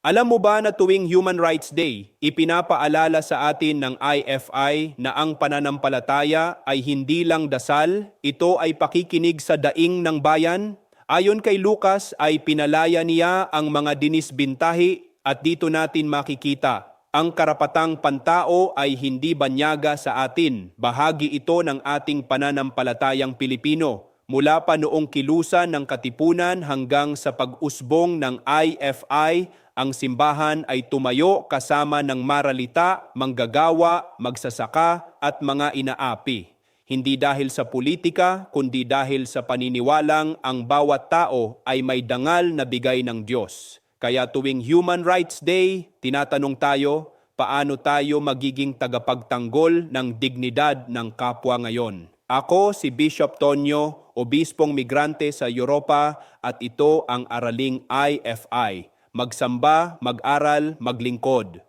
Alam mo ba na tuwing Human Rights Day, ipinapaalala sa atin ng IFI na ang pananampalataya ay hindi lang dasal, ito ay pakikinig sa daing ng bayan? Ayon kay Lucas ay pinalaya niya ang mga dinisbintahi at dito natin makikita, ang karapatang pantao ay hindi banyaga sa atin. Bahagi ito ng ating pananampalatayang Pilipino. Mula pa noong kilusan ng Katipunan hanggang sa pag-usbong ng IFI, ang simbahan ay tumayo kasama ng maralita, manggagawa, magsasaka at mga inaapi. Hindi dahil sa politika, kundi dahil sa paniniwalang ang bawat tao ay may dangal na bigay ng Diyos. Kaya tuwing Human Rights Day, tinatanong tayo, paano tayo magiging tagapagtanggol ng dignidad ng kapwa ngayon? Ako si Bishop Tonyo, obispong migrante sa Europa at ito ang Araling IFI. Magsamba, mag-aral, maglingkod.